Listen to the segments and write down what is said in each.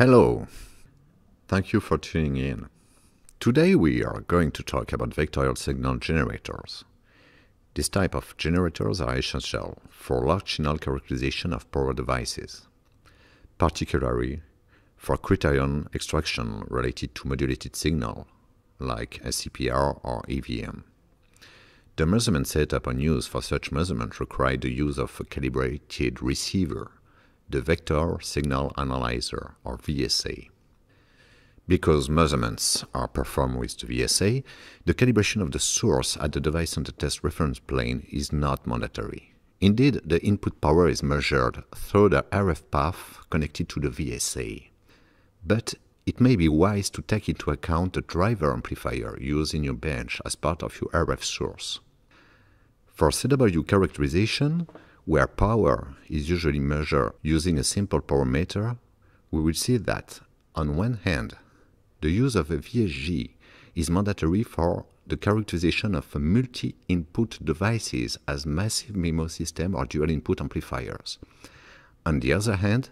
Hello, thank you for tuning in. Today we are going to talk about vectorial signal generators. This type of generators are essential for large signal characterization of power devices, particularly for criterion extraction related to modulated signal, like SCPR or EVM. The measurement setup and use for such measurement require the use of a calibrated receiver, the Vector Signal Analyzer, or VSA. Because measurements are performed with the VSA, the calibration of the source at the device on the test reference plane is not mandatory. Indeed, the input power is measured through the RF path connected to the VSA. But it may be wise to take into account the driver amplifier used in your bench as part of your RF source. For CW characterization, where power is usually measured using a simple power meter, we will see that, on one hand, the use of a VSG is mandatory for the characterization of multi-input devices as massive MIMO system or dual-input amplifiers. On the other hand,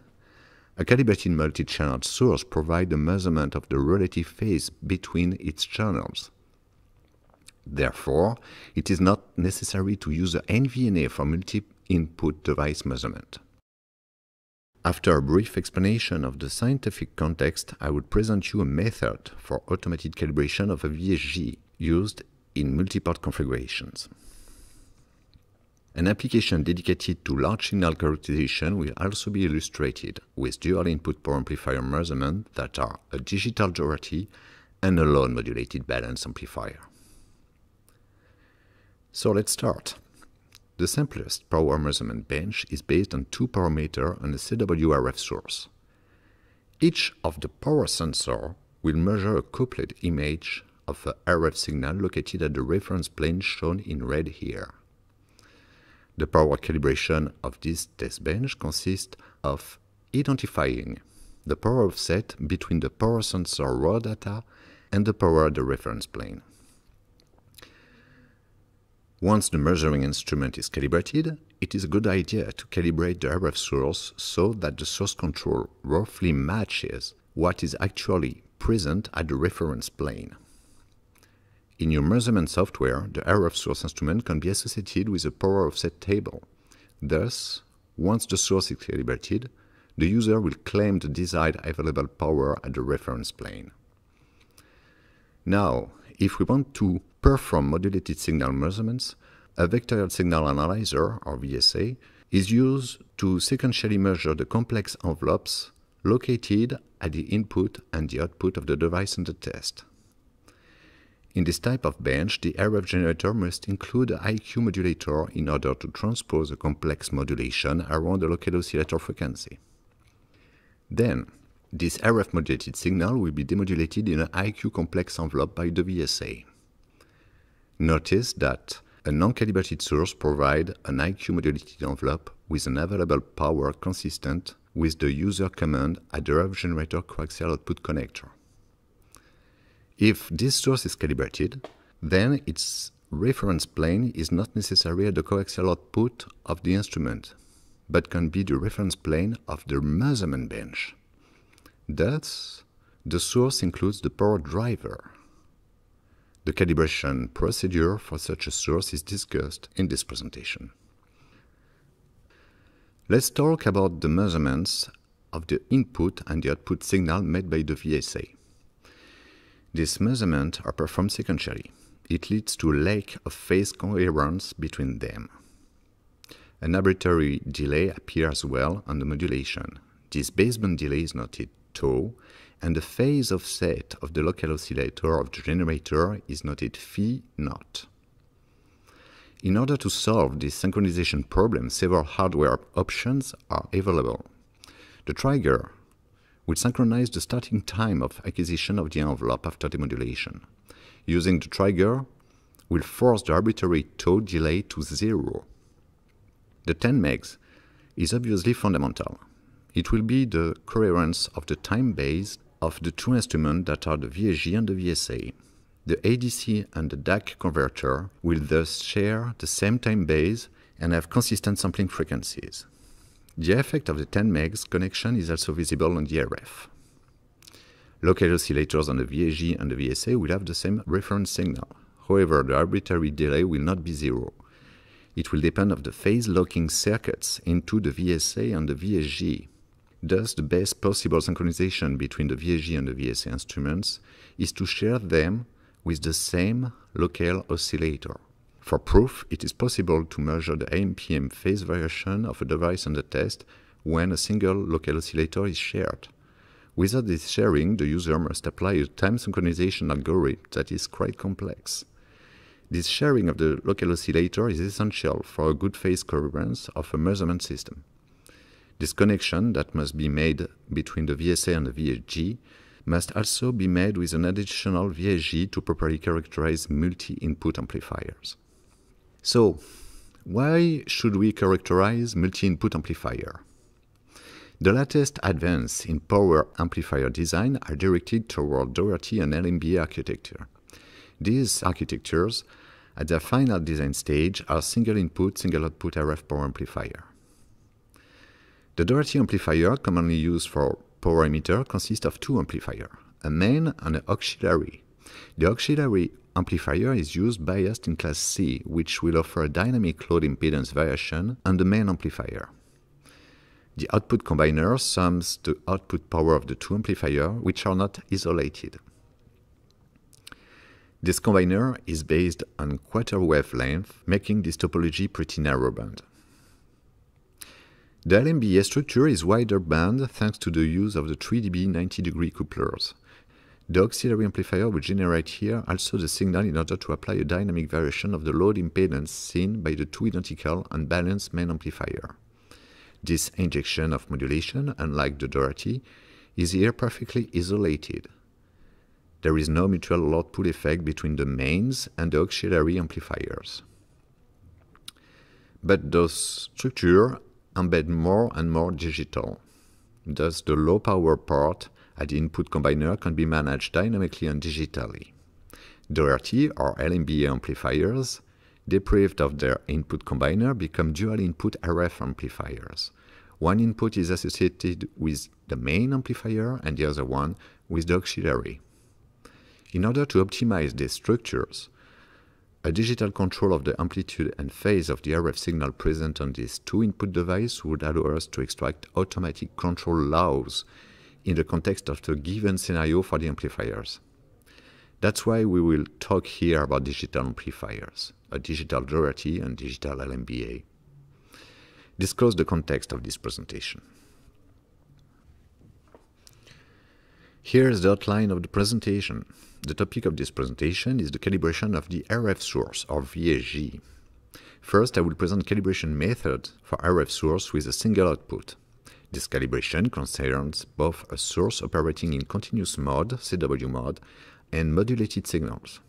a calibrated multi-channel source provides a measurement of the relative phase between its channels. Therefore, it is not necessary to use a NVNA for multi-input device measurement. After a brief explanation of the scientific context, I will present you a method for automated calibration of a VSG used in multiport configurations. An application dedicated to large signal characterization will also be illustrated with dual input power amplifier measurement that are a digital Doherty and a load modulated balanced amplifier. So let's start. The simplest power measurement bench is based on two parameters and a CW-RF source. Each of the power sensor will measure a coupled image of a RF signal located at the reference plane shown in red here. The power calibration of this test bench consists of identifying the power offset between the power sensor raw data and the power at the reference plane. Once the measuring instrument is calibrated, it is a good idea to calibrate the RF source so that the source control roughly matches what is actually present at the reference plane. In your measurement software, the RF source instrument can be associated with a power offset table. Thus, once the source is calibrated, the user will claim the desired available power at the reference plane. Now, if we want to perform modulated signal measurements, a vectorial signal analyzer, or VSA, is used to sequentially measure the complex envelopes located at the input and the output of the device in the test. In this type of bench, the RF generator must include an IQ modulator in order to transpose a complex modulation around the local oscillator frequency. Then, this RF modulated signal will be demodulated in an IQ complex envelope by the VSA. Notice that a non-calibrated source provides an IQ modulated envelope with an available power consistent with the user command at the RF generator coaxial output connector. If this source is calibrated, then its reference plane is not necessary at the coaxial output of the instrument, but can be the reference plane of the measurement bench. Thus, the source includes the power driver. The calibration procedure for such a source is discussed in this presentation. Let's talk about the measurements of the input and the output signal made by the VSA. These measurements are performed sequentially. It leads to a lack of phase coherence between them. An arbitrary delay appears as well on the modulation. This baseband delay is noted tau, and the phase offset of the local oscillator of the generator is noted phi naught. In order to solve this synchronization problem, several hardware options are available. The trigger will synchronize the starting time of acquisition of the envelope after demodulation. Using the trigger will force the arbitrary tau delay to 0. The 10 megs is obviously fundamental. It will be the coherence of the time base of the two instruments that are the VSG and the VSA. The ADC and the DAC converter will thus share the same time base and have consistent sampling frequencies. The effect of the 10 megs connection is also visible on the RF. Local oscillators on the VSG and the VSA will have the same reference signal. However, the arbitrary delay will not be zero. It will depend on the phase locking circuits into the VSA and the VSG. Thus, the best possible synchronization between the VSG and the VSA instruments is to share them with the same local oscillator. For proof, it is possible to measure the AMPM phase variation of a device under test when a single local oscillator is shared. Without this sharing, the user must apply a time synchronization algorithm that is quite complex. This sharing of the local oscillator is essential for a good phase coherence of a measurement system. This connection that must be made between the VSA and the VSG must also be made with an additional VSG to properly characterize multi-input amplifiers. So, why should we characterize multi-input amplifier? The latest advances in power amplifier design are directed toward Doherty and LMBA architecture. These architectures, at their final design stage, are single-input, single-output RF power amplifier. The Doherty amplifier, commonly used for power emitter, consists of two amplifiers, a main and an auxiliary. The auxiliary amplifier is used biased in class C, which will offer a dynamic load impedance variation on the main amplifier. The output combiner sums the output power of the two amplifiers, which are not isolated. This combiner is based on quarter wavelength, making this topology pretty narrowband. The LMBA structure is wider band thanks to the use of the 3 dB 90-degree couplers. The auxiliary amplifier will generate here also the signal in order to apply a dynamic variation of the load impedance seen by the two identical and balanced main amplifier. This injection of modulation, unlike the Doherty, is here perfectly isolated. There is no mutual load pull effect between the mains and the auxiliary amplifiers. But those structures embed more and more digital. Thus, the low power part at the input combiner can be managed dynamically and digitally. Doherty or LMBA amplifiers, deprived of their input combiner, become dual input RF amplifiers. One input is associated with the main amplifier and the other one with the auxiliary. In order to optimize these structures, a digital control of the amplitude and phase of the RF signal present on these two input devices would allow us to extract automatic control laws in the context of the given scenario for the amplifiers. That's why we will talk here about digital amplifiers, a digital Doherty and digital LMBA. Disclose the context of this presentation. Here is the outline of the presentation. The topic of this presentation is the calibration of the RF source, or VSG. First, I will present calibration method for RF source with a single output. This calibration concerns both a source operating in continuous mode, CW mode, and modulated signals.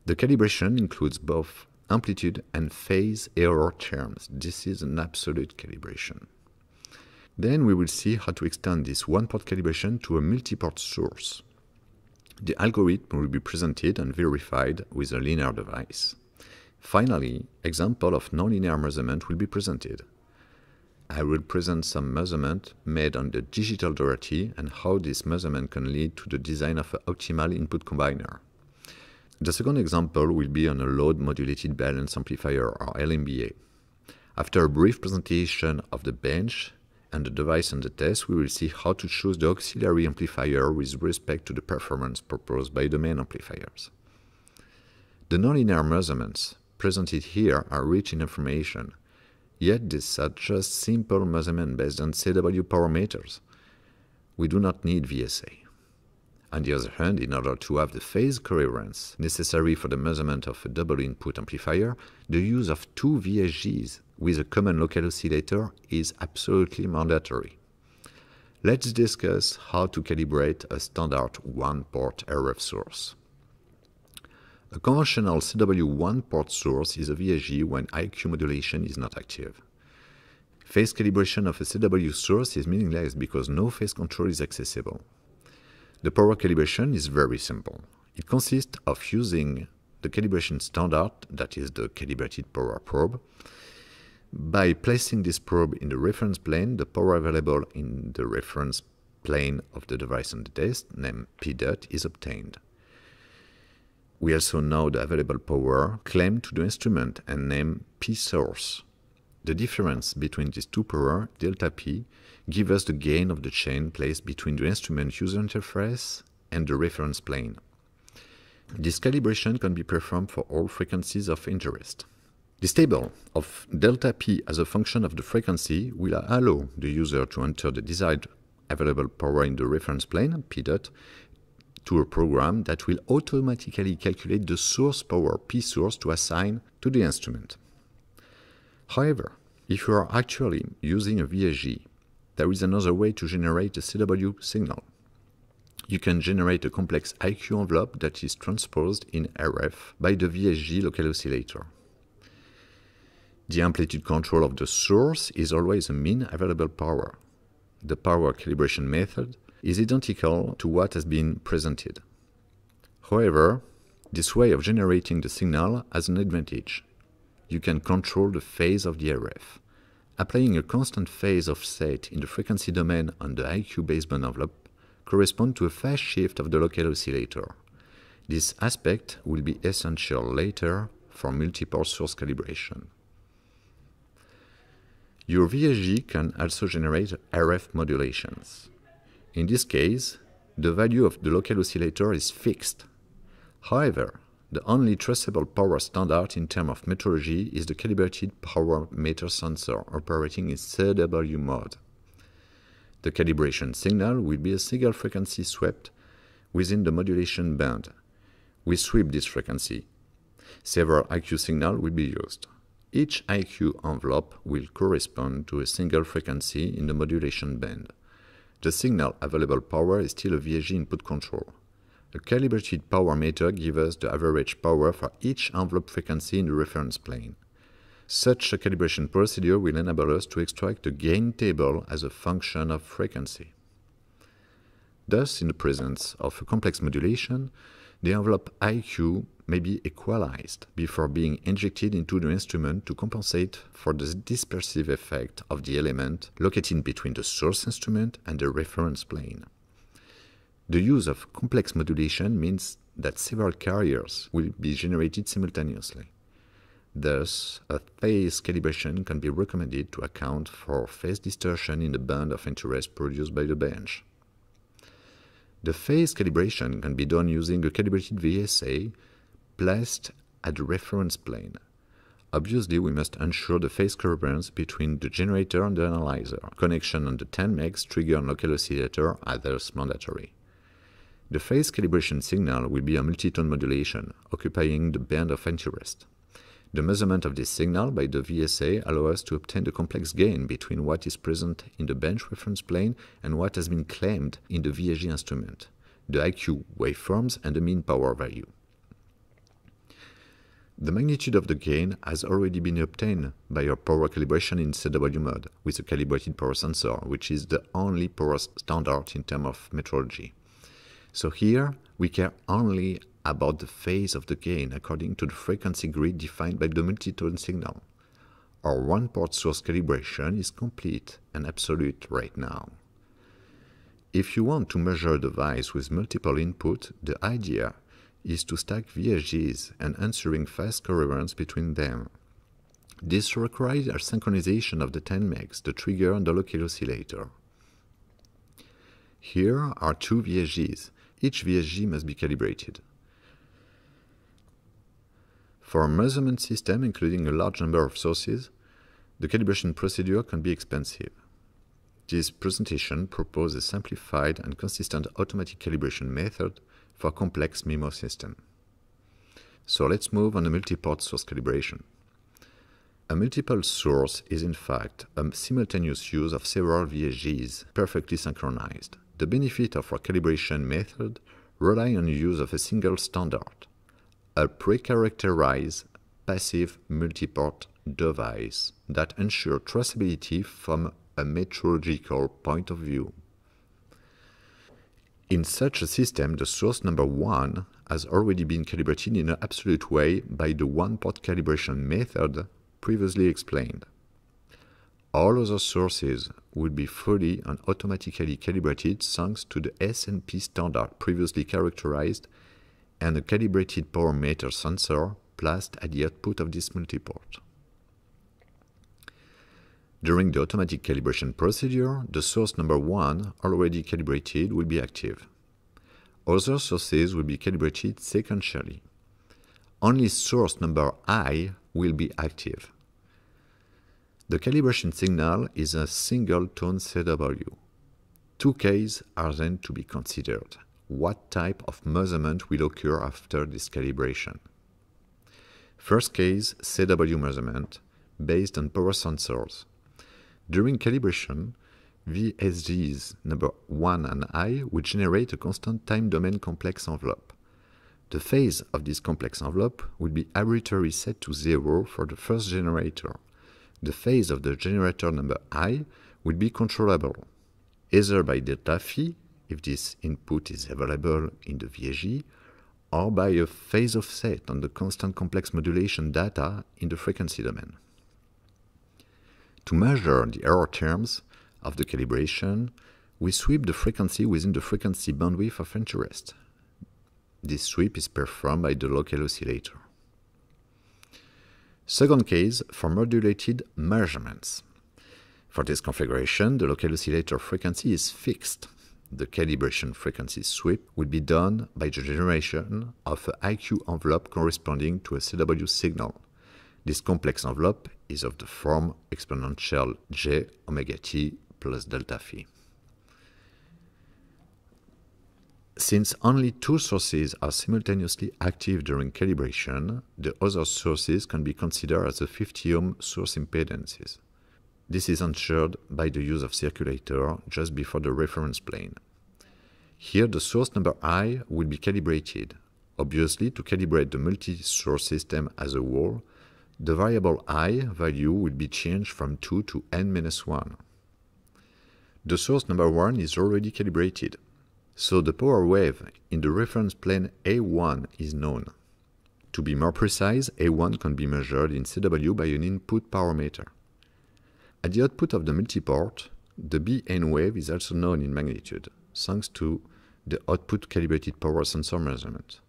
The calibration includes both amplitude and phase error terms. This is an absolute calibration. Then we will see how to extend this one-port calibration to a multi-port source. The algorithm will be presented and verified with a linear device. Finally, example of nonlinear measurement will be presented. I will present some measurement made on the digital Doherty and how this measurement can lead to the design of an optimal input combiner. The second example will be on a Load Modulated Balanced Amplifier, or LMBA. After a brief presentation of the bench and the device and the test, we will see how to choose the auxiliary amplifier with respect to the performance proposed by the main amplifiers. The nonlinear measurements presented here are rich in information, yet these are just simple measurements based on CW parameters. We do not need VSA. On the other hand, in order to have the phase coherence necessary for the measurement of a double input amplifier, the use of two VSGs with a common local oscillator is absolutely mandatory. Let's discuss how to calibrate a standard one-port RF source. A conventional CW one-port source is a VSG when IQ modulation is not active. Phase calibration of a CW source is meaningless because no phase control is accessible. The power calibration is very simple. It consists of using the calibration standard, that is the calibrated power probe. By placing this probe in the reference plane, the power available in the reference plane of the device on the test, named P dot, is obtained. We also know the available power claimed to the instrument and named P source. The difference between these two powers, delta P, gives us the gain of the chain placed between the instrument user interface and the reference plane. This calibration can be performed for all frequencies of interest. This table of delta P as a function of the frequency will allow the user to enter the desired available power in the reference plane, P dot, to a program that will automatically calculate the source power, P source, to assign to the instrument. However, if you are actually using a VSG, there is another way to generate a CW signal. You can generate a complex IQ envelope that is transposed in RF by the VSG local oscillator. The amplitude control of the source is always a mean available power. The power calibration method is identical to what has been presented. However, this way of generating the signal has an advantage. You can control the phase of the RF. Applying a constant phase offset in the frequency domain on the IQ baseband envelope corresponds to a phase shift of the local oscillator. This aspect will be essential later for multiport source calibration. Your VSG can also generate RF modulations. In this case, the value of the local oscillator is fixed. However, the only traceable power standard in terms of metrology is the calibrated power meter sensor operating in CW mode. The calibration signal will be a single frequency swept within the modulation band. We sweep this frequency. Several IQ signals will be used. Each IQ envelope will correspond to a single frequency in the modulation band. The signal available power is still a VSG input control. A calibrated power meter gives us the average power for each envelope frequency in the reference plane. Such a calibration procedure will enable us to extract the gain table as a function of frequency. Thus, in the presence of a complex modulation, the envelope IQ may be equalized before being injected into the instrument to compensate for the dispersive effect of the element located between the source instrument and the reference plane. The use of complex modulation means that several carriers will be generated simultaneously. Thus, a phase calibration can be recommended to account for phase distortion in the band of interest produced by the bench. The phase calibration can be done using a calibrated VSA placed at the reference plane. Obviously, we must ensure the phase coherence between the generator and the analyzer. Connection on the 10 MHz trigger and local oscillator are thus mandatory. The phase calibration signal will be a multitone modulation, occupying the band of interest. The measurement of this signal by the VSA allows us to obtain the complex gain between what is present in the bench reference plane and what has been claimed in the VSG instrument, the IQ waveforms and the mean power value. The magnitude of the gain has already been obtained by our power calibration in CW mode with a calibrated power sensor, which is the only power standard in terms of metrology. So here we care only about the phase of the gain according to the frequency grid defined by the multitone signal. Our one-port source calibration is complete and absolute right now. If you want to measure a device with multiple inputs, the idea is to stack VSGs and ensuring fast coherence between them. This requires a synchronization of the 10 MHz, the trigger and the local oscillator. Here are two VSGs. Each VSG must be calibrated. For a measurement system including a large number of sources, the calibration procedure can be expensive. This presentation proposes a simplified and consistent automatic calibration method for a complex MIMO system. So let's move on to multiport source calibration. A multiple source is in fact a simultaneous use of several VSGs perfectly synchronized. The benefit of our calibration method relies on the use of a single standard, a pre-characterized passive multiport device that ensures traceability from a metrological point of view. In such a system, the source number 1 has already been calibrated in an absolute way by the one-port calibration method previously explained. all other sources will be fully and automatically calibrated thanks to the S&P standard previously characterized and a calibrated power meter sensor placed at the output of this multiport. During the automatic calibration procedure, the source number 1, already calibrated, will be active. Other sources will be calibrated sequentially. Only source number I will be active. The calibration signal is a single tone CW. Two cases are then to be considered. What type of measurement will occur after this calibration? First case, CW measurement, based on power sensors. During calibration, VSGs number 1 and I will generate a constant time domain complex envelope. The phase of this complex envelope will be arbitrarily set to 0 for the first generator. The phase of the generator number I will be controllable, either by delta phi, if this input is available in the VSG, or by a phase offset on the constant complex modulation data in the frequency domain. To measure the error terms of the calibration, we sweep the frequency within the frequency bandwidth of interest. This sweep is performed by the local oscillator. Second case, for modulated measurements. For this configuration, the local oscillator frequency is fixed. The calibration frequency sweep will be done by the generation of an IQ envelope corresponding to a CW signal. This complex envelope is of the form exponential j omega t plus delta phi. Since only two sources are simultaneously active during calibration, the other sources can be considered as the 50 ohm source impedances. This is ensured by the use of circulator just before the reference plane. Here the source number I will be calibrated. Obviously, to calibrate the multi-source system as a whole, the variable I value will be changed from 2 to n-1. The source number 1 is already calibrated, so the power wave in the reference plane A1 is known. To be more precise, A1 can be measured in CW by an input power meter. At the output of the multiport, the BN wave is also known in magnitude, thanks to the output calibrated power sensor measurement.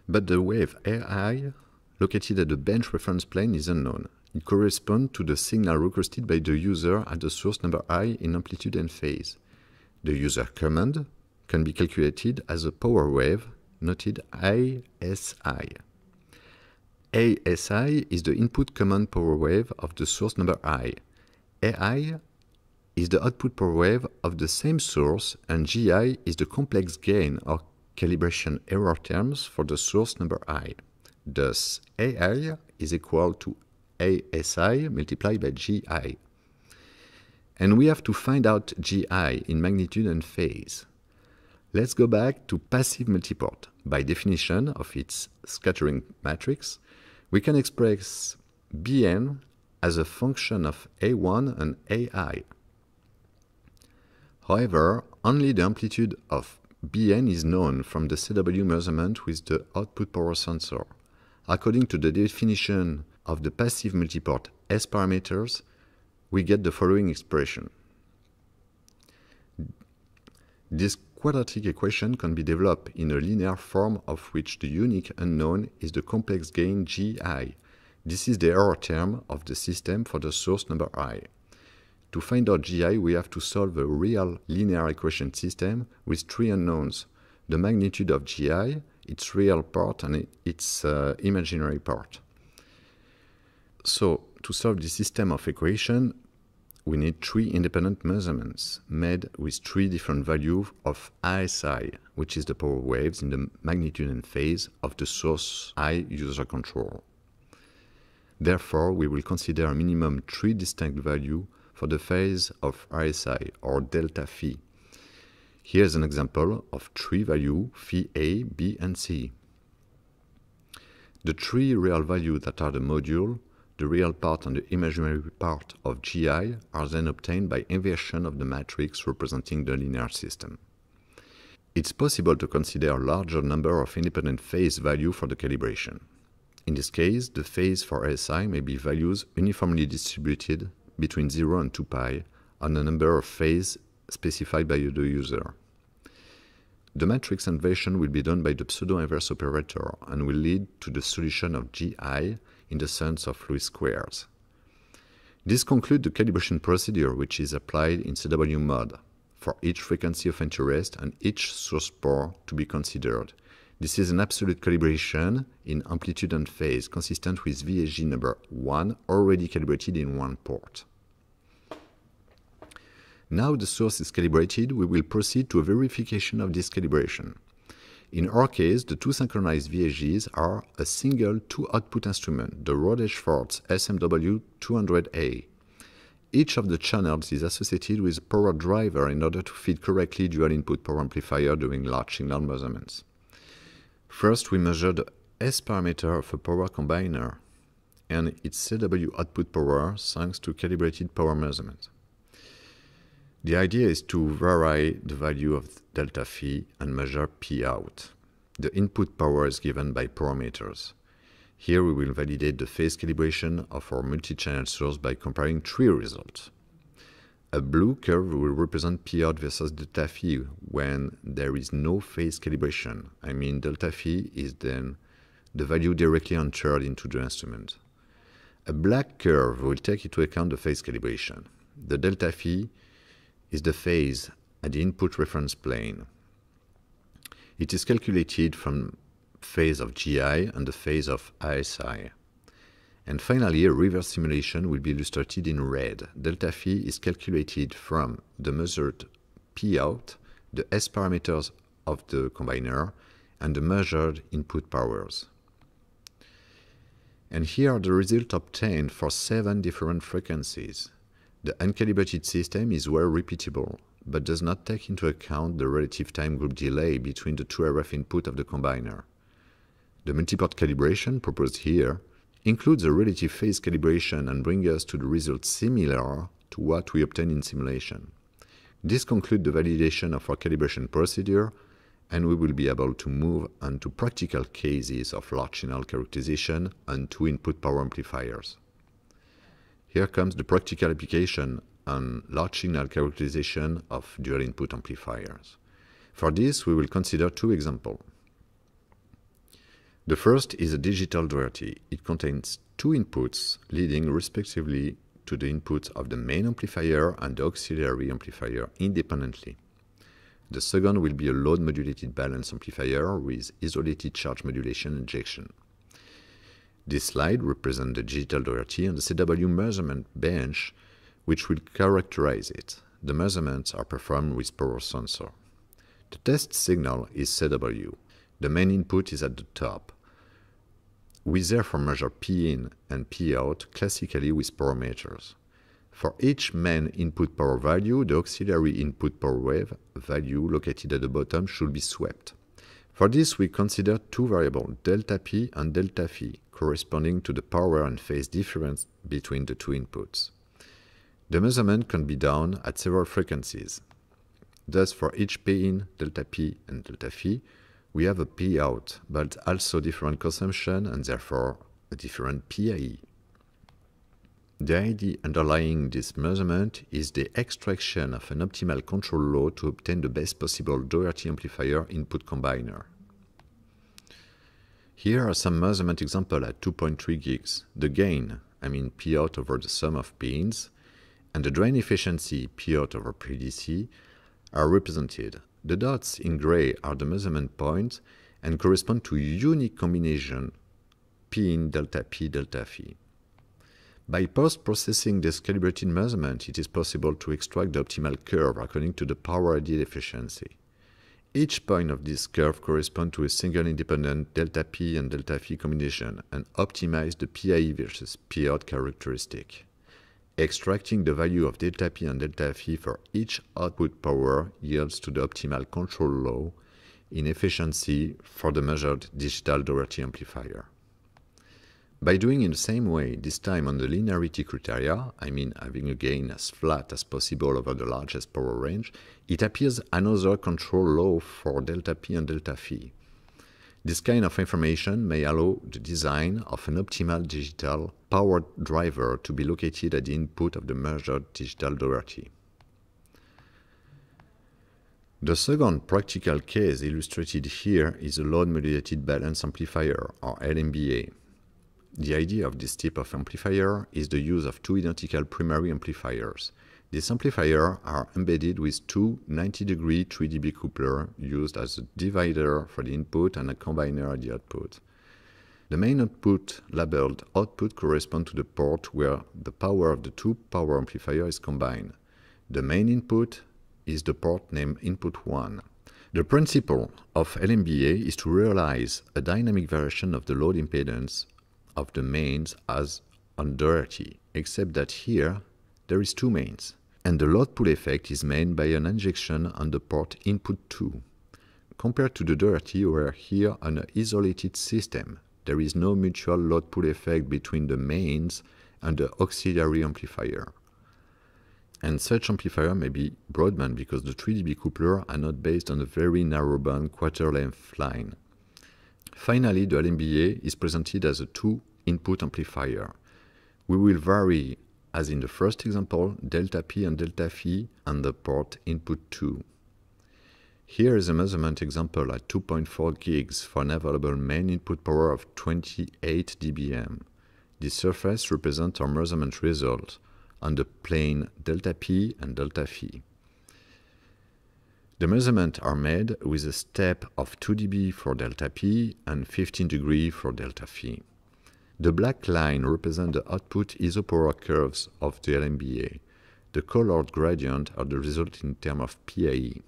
But the wave AI located at the bench reference plane is unknown. It corresponds to the signal requested by the user at the source number I in amplitude and phase. The user command can be calculated as a power wave noted ASI. ASI is the input command power wave of the source number I. AI is the output power wave of the same source, and GI is the complex gain or calibration error terms for the source number I. Thus, AI is equal to ASI multiplied by GI. And we have to find out GI in magnitude and phase. Let's go back to passive multiport. By definition of its scattering matrix, we can express BN as a function of A1 and AI. However, only the amplitude of BN is known from the CW measurement with the output power sensor. According to the definition of the passive multiport S parameters, we get the following expression. This quadratic equation can be developed in a linear form of which the unique unknown is the complex gain GI. This is the error term of the system for the source number I. To find out GI, we have to solve a real linear equation system with three unknowns: the magnitude of GI, its real part, and its imaginary part. So, to solve this system of equation, we need three independent measurements made with three different values of ASI, which is the power waves in the magnitude and phase of the source I user control. Therefore, we will consider a minimum three distinct values for the phase of RSI, or delta phi. Here's an example of three values, phi A, B, and C. The three real values that are the module, the real part and the imaginary part of GI are then obtained by inversion of the matrix representing the linear system. It's possible to consider a larger number of independent phase values for the calibration. In this case, the phase for SI may be values uniformly distributed between 0 and 2 pi on a number of phases specified by the user. The matrix inversion will be done by the pseudo-inverse operator and will lead to the solution of Gi in the sense of Lewis squares. This concludes the calibration procedure, which is applied in CW mode for each frequency of interest and each source pore to be considered. This is an absolute calibration in amplitude and phase consistent with VSG number 1 already calibrated in one port. Now the source is calibrated, we will proceed to a verification of this calibration. In our case, the two synchronized VSGs are a single two-output instrument, the Rhodes-Schwarz SMW200A. Each of the channels is associated with a power driver in order to feed correctly dual input power amplifier during large signal measurements. First, we measure the S parameter of a power combiner and its CW output power thanks to calibrated power measurement. The idea is to vary the value of delta phi and measure P out. The input power is given by parameters. Here we will validate the phase calibration of our multi-channel source by comparing three results. A blue curve will represent P out versus delta phi when there is no phase calibration. I mean delta phi is then the value directly entered into the instrument. A black curve will take into account the phase calibration. The delta phi is the phase at the input reference plane. It is calculated from phase of Gi and the phase of ASI. And finally, a reverse simulation will be illustrated in red. Delta phi is calculated from the measured P out, the S parameters of the combiner, and the measured input powers. And here are the results obtained for 7 different frequencies. The uncalibrated system is well repeatable, but does not take into account the relative time group delay between the two RF input of the combiner. The multiport calibration proposed here includes a relative phase calibration and brings us to the results similar to what we obtain in simulation. This concludes the validation of our calibration procedure, and we will be able to move on to practical cases of large signal characterization on two input power amplifiers. Here comes the practical application on large signal characterization of dual input amplifiers. For this, we will consider two examples. The first is a digital Doherty. It contains two inputs leading respectively to the inputs of the main amplifier and the auxiliary amplifier independently. The second will be a load modulated balanced amplifier with isolated charge modulation injection. This slide represents the digital Doherty and the CW measurement bench, which will characterize it. The measurements are performed with power sensor. The test signal is CW. The main input is at the top. We therefore measure P in and P out classically with power meters. For each main input power value, the auxiliary input power wave value located at the bottom should be swept. For this, we consider two variables, delta P and delta phi, corresponding to the power and phase difference between the two inputs. The measurement can be done at several frequencies. Thus, for each P in, delta P, and delta phi, we have a P out, but also different consumption and therefore a different PIE. The idea underlying this measurement is the extraction of an optimal control law to obtain the best possible Doherty amplifier input combiner. Here are some measurement examples at 2.3 gigs. The gain, I mean P out over the sum of P ins, and the drain efficiency, P out over PDC, are represented. The dots in gray are the measurement points and correspond to unique combination P in delta P delta phi. By post-processing this calibrated measurement, it is possible to extract the optimal curve according to the power added efficiency. Each point of this curve corresponds to a single independent delta P and delta phi combination and optimize the PIE versus P out characteristic. Extracting the value of delta P and delta phi for each output power yields to the optimal control law in efficiency for the measured digital Doherty amplifier. By doing in the same way, this time on the linearity criteria, I mean having a gain as flat as possible over the largest power range, it appears another control law for delta P and delta phi. This kind of information may allow the design of an optimal digital power driver to be located at the input of the measured digital Doherty. The second practical case illustrated here is a Load Modulated Balanced Amplifier, or LMBA. The idea of this type of amplifier is the use of two identical primary amplifiers. These amplifiers are embedded with two 90-degree 3 dB couplers used as a divider for the input and a combiner at the output. The main output, labeled output, corresponds to the port where the power of the two power amplifiers is combined. The main input is the port named input 1. The principle of LMBA is to realize a dynamic variation of the load impedance of the mains as on Doherty, except that here there is two mains, and the load pull effect is made by an injection on the port input 2. Compared to the Doherty, where here on an isolated system, there is no mutual load pull effect between the mains and the auxiliary amplifier. And such amplifier may be broadband because the 3 dB couplers are not based on a very narrow band quarter-length line. Finally, the LMBA is presented as a two-input amplifier. We will vary, as in the first example, delta P and delta phi on the port input 2. Here is a measurement example at 2.4 gigs for an available main input power of 28 dBm. This surface represents our measurement result on the plane delta P and delta phi. The measurements are made with a step of 2 dB for delta P and 15 degrees for delta phi. The black line represents the output isopower curves of the LMBA. The colored gradient are the result in terms of PAE.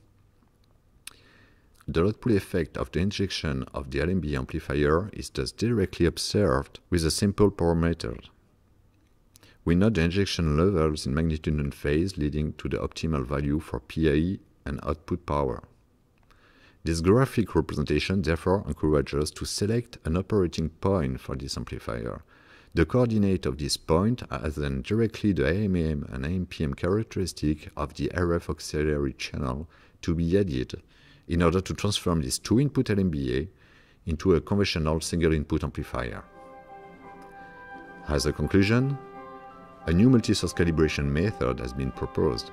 The load pull effect of the injection of the LMBA amplifier is thus directly observed with a simple power method. We note the injection levels in magnitude and phase leading to the optimal value for PAE and output power. This graphic representation therefore encourages us to select an operating point for this amplifier. The coordinate of this point are then directly the AMM and AMPM characteristic of the RF auxiliary channel to be added in order to transform this two-input LMBA into a conventional single-input amplifier. As a conclusion, a new multi-source calibration method has been proposed.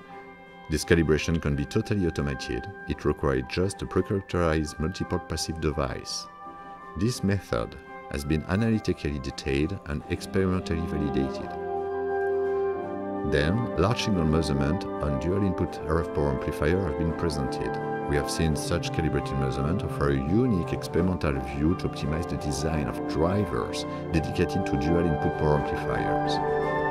This calibration can be totally automated. It requires just a pre-characterized multiport passive device. This method has been analytically detailed and experimentally validated. Then, large signal measurement on dual-input RF power amplifier have been presented. We have seen such calibrated measurement offer a unique experimental view to optimize the design of drivers dedicated to dual-input power amplifiers.